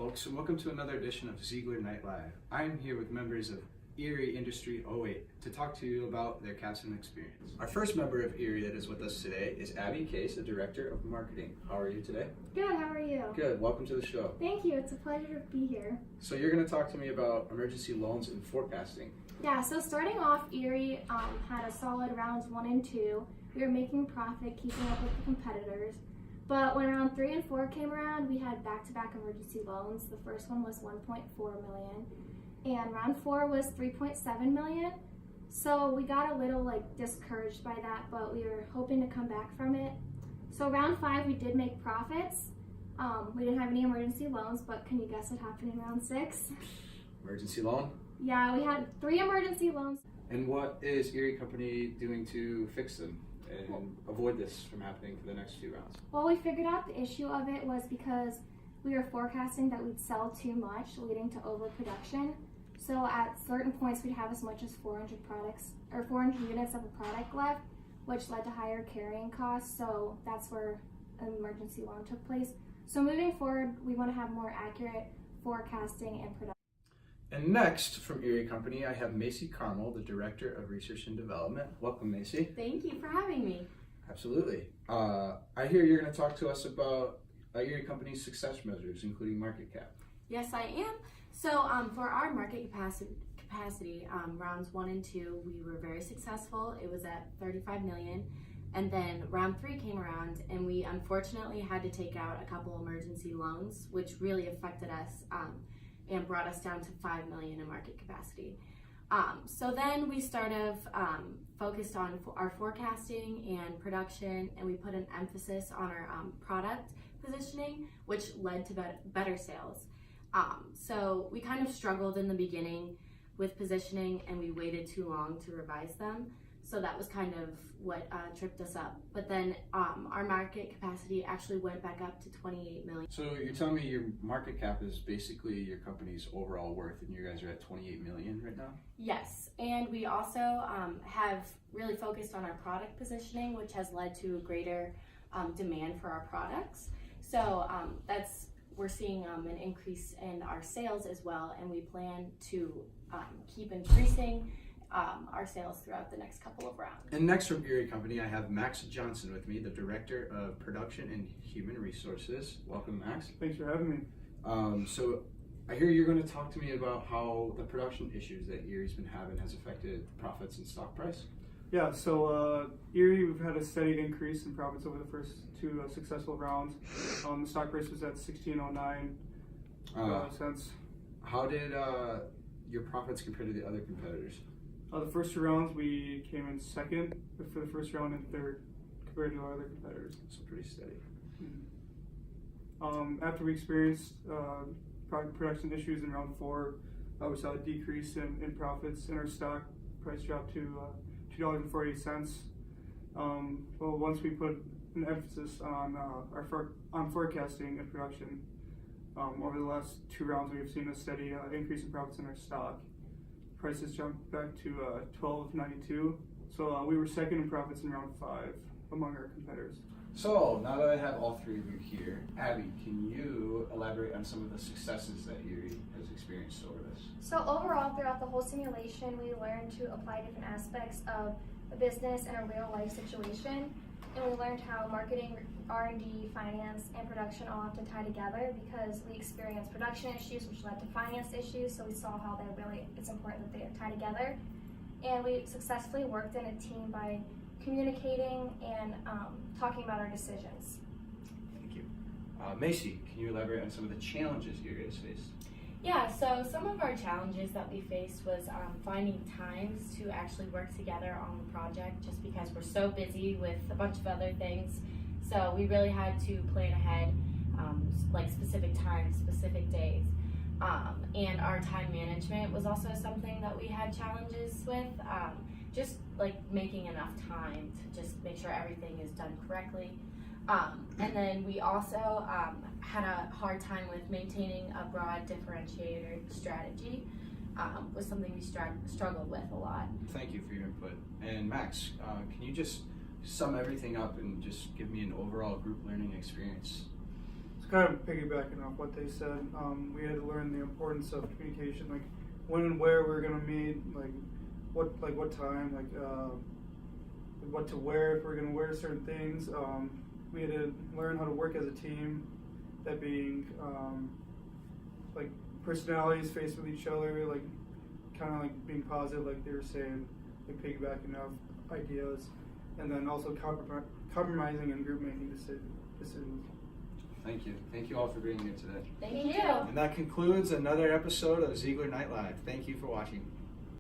folks, and welcome to another edition of Ziegler Night Live. I'm here with members of Erie Industry 08 to talk to you about their capstone experience. Our first member of Erie that is with us today is Abby Case, the Director of Marketing. How are you today? Good, how are you? Good, welcome to the show. Thank you, it's a pleasure to be here. So you're going to talk to me about emergency loans and forecasting. Yeah, so starting off, Erie had a solid rounds 1 and 2. We were making profit, keeping up with the competitors. But when round 3 and 4 came around, we had back-to-back emergency loans. The first one was $1.4 million, and round 4 was $3.7 million. So we got a little discouraged by that, but we were hoping to come back from it. So round 5, we did make profits. We didn't have any emergency loans, but can you guess what happened in round 6? Emergency loan? Yeah, we had 3 emergency loans. And what is Erie Company doing to fix them and avoid this from happening for the next few rounds? Well, we figured out the issue of it was because we were forecasting that we'd sell too much, leading to overproduction. So at certain points, we'd have as much as 400 units of a product left, which led to higher carrying costs. So that's where an emergency loan took place. So moving forward, we want to have more accurate forecasting and production. And next from Erie Company, I have Macy Carmel, the Director of Research and Development. Welcome, Macy. Thank you for having me. Absolutely. I hear you're going to talk to us about Erie Company's success measures, including market cap. Yes, I am. So for our market capacity, rounds 1 and 2, we were very successful. It was at 35 million. And then round 3 came around, and we unfortunately had to take out a couple emergency loans, which really affected us and brought us down to 5 million in market capacity. So then we started focused on our forecasting and production, and we put an emphasis on our product positioning, which led to better sales. So we kind of struggled in the beginning with positioning, and we waited too long to revise them. So that was kind of what tripped us up. But then our market capacity actually went back up to 28 million. So you're telling me your market cap is basically your company's overall worth, and you guys are at 28 million right now? Yes, and we also have really focused on our product positioning, which has led to a greater demand for our products. So we're seeing an increase in our sales as well, and we plan to keep increasing our sales throughout the next couple of rounds. And next from Erie Company, I have Max Johnson with me, the Director of Production and Human Resources. Welcome, Max. Thanks for having me. So I hear you're going to talk to me about how the production issues that Erie's been having has affected profits and stock price. Yeah, so Erie, we've had a steady increase in profits over the first 2 successful rounds. The stock price was at 16.09 cents. How did your profits compare to the other competitors? The first 2 rounds, we came in second for the first round and third compared to our other competitors. So pretty steady. After we experienced production issues in round 4, we saw a decrease in profits, and our stock price dropped to $2.48. Well, once we put an emphasis on on forecasting and production, over the last 2 rounds, we've seen a steady increase in profits in our stock. Prices jumped back to $12.92. So we were second in profits in round 5 among our competitors. So now that I have all 3 of you here, Abby, can you elaborate on some of the successes that Erie has experienced over this? So overall, throughout the whole simulation, we learned to apply different aspects of a business and a real-life situation. And we learned how marketing, R&D, finance, and production all have to tie together because we experienced production issues which led to finance issues, so we saw how it's important that they tie together. And we successfully worked in a team by communicating and talking about our decisions. Thank you. Macy, can you elaborate on some of the challenges Erie has faced? Yeah, so some of our challenges that we faced was finding times to actually work together on the project, just because we're so busy with a bunch of other things. So we really had to plan ahead, like specific times, specific days. And our time management was also something that we had challenges with, just like making enough time to just make sure everything is done correctly. And then we also had a hard time with maintaining a broad differentiator strategy. Was something we struggled with a lot. Thank you for your input. And Max, can you just sum everything up and just give me an overall group learning experience? kind of piggybacking off what they said, we had to learn the importance of communication, like when and where we were gonna meet, like what time, what to wear if we're gonna wear certain things. We had to learn how to work as a team, that being like personalities faced with each other, like kind of like being positive, like they were saying, like piggybacking off ideas, and then also compromising and group making decisions. Thank you. Thank you all for being here today. Thank you. And that concludes another episode of Ziegler Night Live. Thank you for watching.